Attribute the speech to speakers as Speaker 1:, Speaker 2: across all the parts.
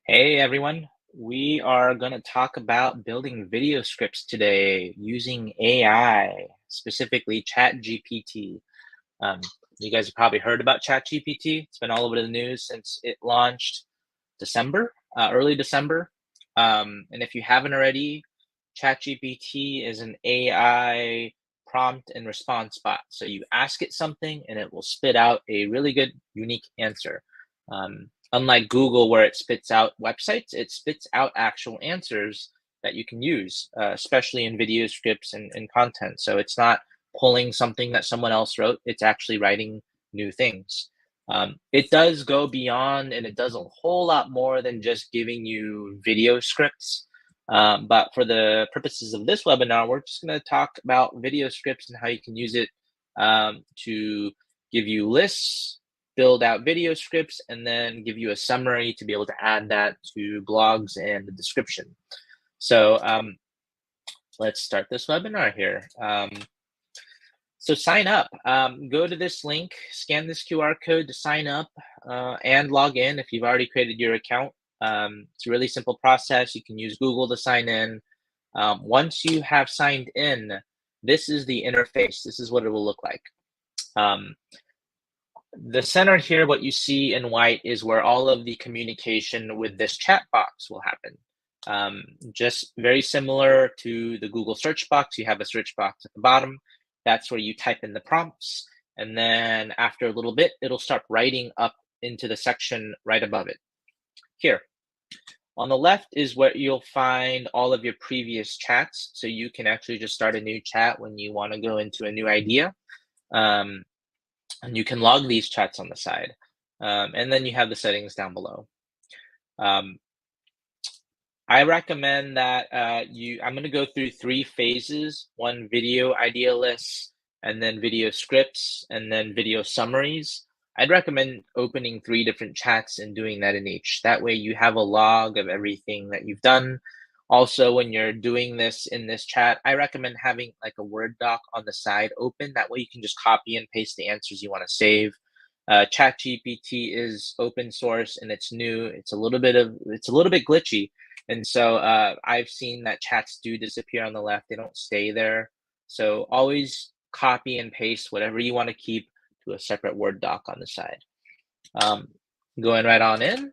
Speaker 1: Hey everyone, we are going to talk about building video scripts today using AI, specifically ChatGPT. Um, you guys have probably heard about ChatGPT. It's been all over the news since it launched early December. And if you haven't already, ChatGPT is an AI prompt and response bot. So you ask it something and it will spit out a really good, unique answer. Unlike Google, where it spits out websites, it spits out actual answers that you can use, especially in video scripts and content. So it's not pulling something that someone else wrote, it's actually writing new things. It does go beyond and it does a whole lot more than just giving you video scripts. But for the purposes of this webinar, we're just going to talk about video scripts and how you can use it to give you lists, build out video scripts, and then give you a summary to be able to add that to blogs and the description. So let's start this webinar here. So sign up. Go to this link, scan this QR code to sign up and log in if you've already created your account. It's a really simple process. You can use Google to sign in. Once you have signed in, this is the interface. This is what it will look like. The center here, what you see in white, is where all of the communication with this chat box will happen. Just very similar to the Google search box, you have a search box at the bottom. That's where you type in the prompts. And then after a little bit, it'll start writing up into the section right above it. Here, on the left is where you'll find all of your previous chats. So you can actually just start a new chat when you want to go into a new idea. And you can log these chats on the side. And then you have the settings down below. I recommend that I'm going to go through 3 phases: one, video idea lists, and then video scripts, and then video summaries. I'd recommend opening 3 different chats and doing that in each. That way you have a log of everything that you've done. Also, when you're doing this in this chat, I recommend having like a Word doc on the side open. That way you can just copy and paste the answers you want to save. ChatGPT is open source and it's new. It's a little bit glitchy. And so I've seen that chats do disappear on the left. They don't stay there. So always copy and paste whatever you want to keep to a separate Word doc on the side. Going right on in.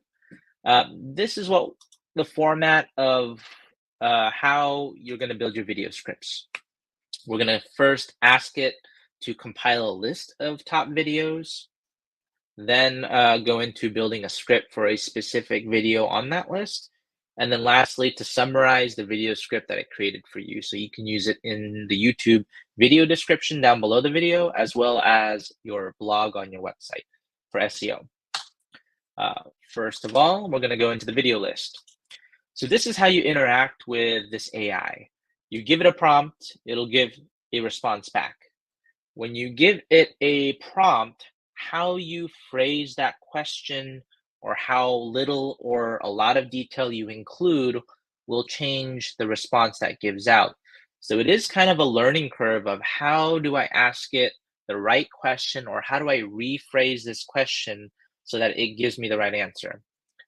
Speaker 1: This is what the format of how you're going to build your video scripts. We're going to first ask it to compile a list of top videos, then go into building a script for a specific video on that list. And then lastly, to summarize the video script that it created for you. So you can use it in the YouTube video description down below the video, as well as your blog on your website for SEO. First of all, we're going to go into the video list. So this is how you interact with this AI. You give it a prompt, it'll give a response back. When you give it a prompt, how you phrase that question or how little or a lot of detail you include will change the response that gives out. So it is kind of a learning curve of how do I ask it the right question, or how do I rephrase this question so that it gives me the right answer.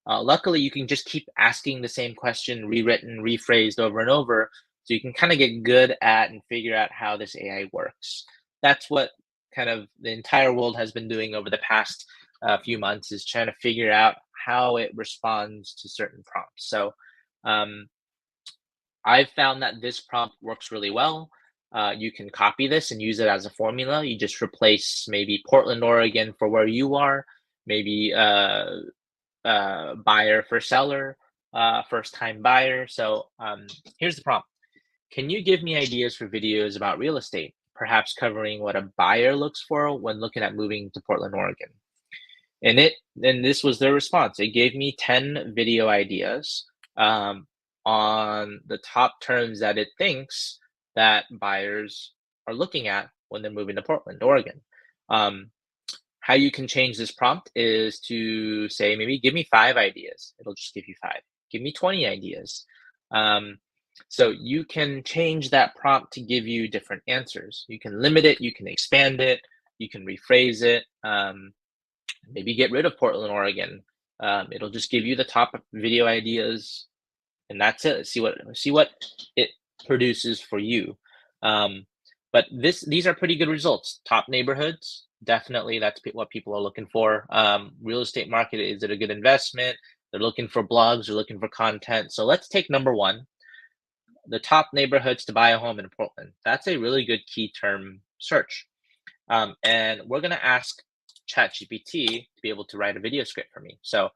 Speaker 1: Luckily, you can just keep asking the same question, rewritten, rephrased over and over, so you can kind of get good at and figure out how this AI works. That's what kind of the entire world has been doing over the past few months, is trying to figure out how it responds to certain prompts. So I've found that this prompt works really well. You can copy this and use it as a formula. You just replace maybe Portland, Oregon for where you are, maybe buyer for seller, first time buyer. So here's the prompt. Can you give me ideas for videos about real estate, perhaps covering what a buyer looks for when looking at moving to Portland, Oregon? And this was their response. It gave me 10 video ideas on the top terms that it thinks that buyers are looking at when they're moving to Portland, Oregon. How you can change this prompt is to say, maybe give me 5 ideas. It'll just give you 5. Give me 20 ideas. So you can change that prompt to give you different answers. You can limit it, you can expand it, you can rephrase it, maybe get rid of Portland, Oregon, It'll just give you the top video ideas, and that's it. See what it produces for you. Um, but these are pretty good results. Top neighborhoods, definitely that's what people are looking for. Real estate market, is it a good investment? They're looking for blogs, they're looking for content. So let's take number one, the top neighborhoods to buy a home in Portland. That's a really good key term search. And we're going to ask ChatGPT to be able to write a video script for me. So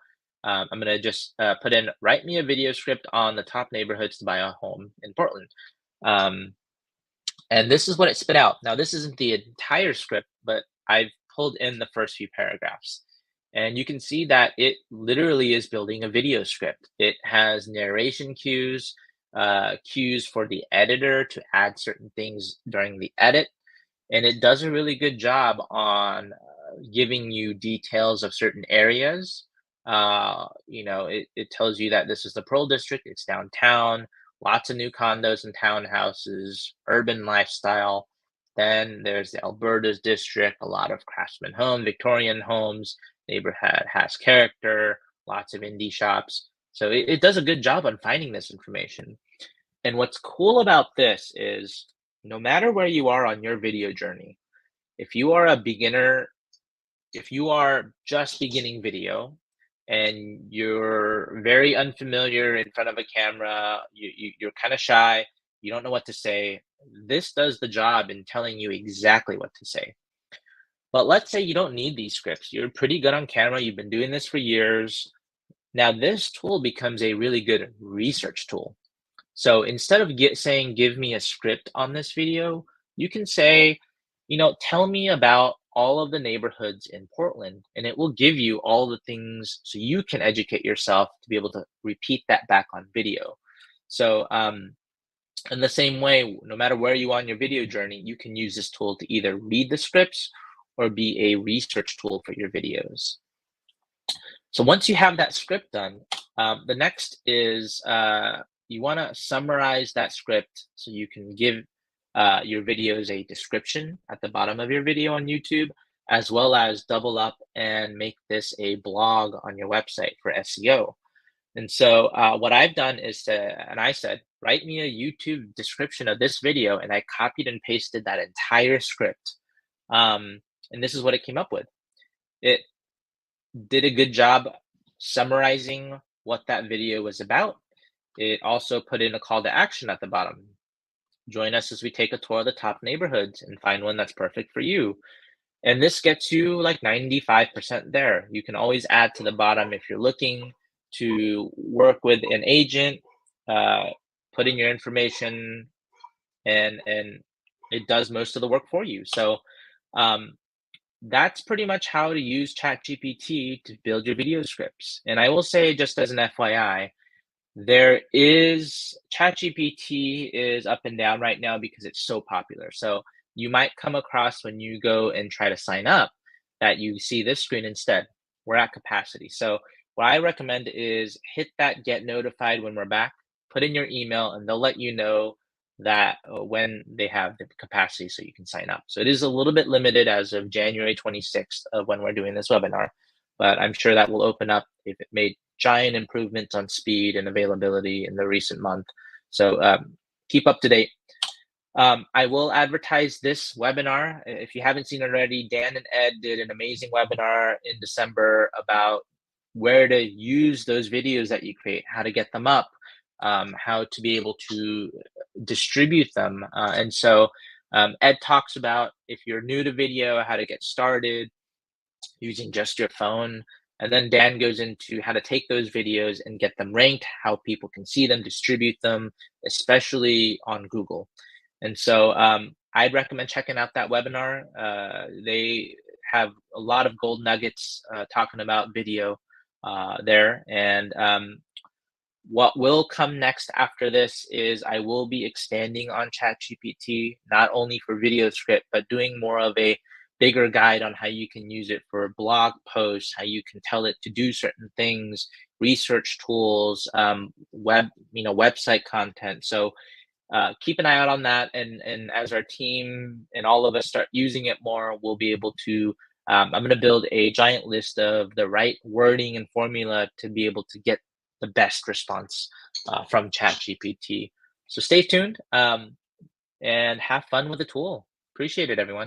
Speaker 1: I'm going to just put in, write me a video script on the top neighborhoods to buy a home in Portland. Um, and this is what it spit out. Now, this isn't the entire script, but I've pulled in the first few paragraphs. And you can see that it literally is building a video script. It has narration cues, cues for the editor to add certain things during the edit, and it does a really good job on giving you details of certain areas. It tells you that this is the Pearl District, it's downtown, lots of new condos and townhouses, urban lifestyle. Then there's the Alberta's district, a lot of craftsman home, Victorian homes, neighborhood has character, lots of indie shops. So it does a good job on finding this information. And what's cool about this is no matter where you are on your video journey, if you are a beginner, if you are just beginning video and you're very unfamiliar in front of a camera, you're kind of shy, you don't know what to say, this does the job in telling you exactly what to say. But let's say you don't need these scripts. You're pretty good on camera, you've been doing this for years. Now, this tool becomes a really good research tool. So instead of saying, give me a script on this video, you can say, tell me about all of the neighborhoods in Portland, and it will give you all the things so you can educate yourself to be able to repeat that back on video. So in the same way, no matter where you are on your video journey, you can use this tool to either read the scripts or be a research tool for your videos. So once you have that script done, the next is you want to summarize that script so you can give your videos a description at the bottom of your video on YouTube, as well as double up and make this a blog on your website for SEO. And so what I've done is I said, write me a YouTube description of this video, and I copied and pasted that entire script. And this is what it came up with. It did a good job summarizing what that video was about. It also put in a call to action at the bottom. Join us as we take a tour of the top neighborhoods and find one that's perfect for you. And this gets you like 95% there. You can always add to the bottom if you're looking to work with an agent, put in your information, and it does most of the work for you. So that's pretty much how to use ChatGPT to build your video scripts. And I will say, just as an FYI, ChatGPT is up and down right now because it's so popular. So you might come across when you go and try to sign up that you see this screen instead. We're at capacity. So what I recommend is hit that get notified when we're back, put in your email, and they'll let you know that when they have the capacity so you can sign up. So it is a little bit limited as of January 26th of when we're doing this webinar, but I'm sure that will open up if it made giant improvements on speed and availability in the recent month. So keep up to date. I will advertise this webinar. If you haven't seen it already, Dan and Ed did an amazing webinar in December about where to use those videos that you create, how to get them up, how to be able to distribute them. And so Ed talks about, if you're new to video, how to get started using just your phone. And then Dan goes into how to take those videos and get them ranked, how people can see them, distribute them, especially on Google. And so I'd recommend checking out that webinar. They have a lot of gold nuggets talking about video there. And what will come next after this is I will be expanding on ChatGPT, not only for video script, but doing more of a bigger guide on how you can use it for blog posts, how you can tell it to do certain things, research tools, website content. So keep an eye out on that. And as our team and all of us start using it more, we'll be able to I'm going to build a giant list of the right wording and formula to be able to get the best response from ChatGPT. So stay tuned and have fun with the tool. Appreciate it, everyone.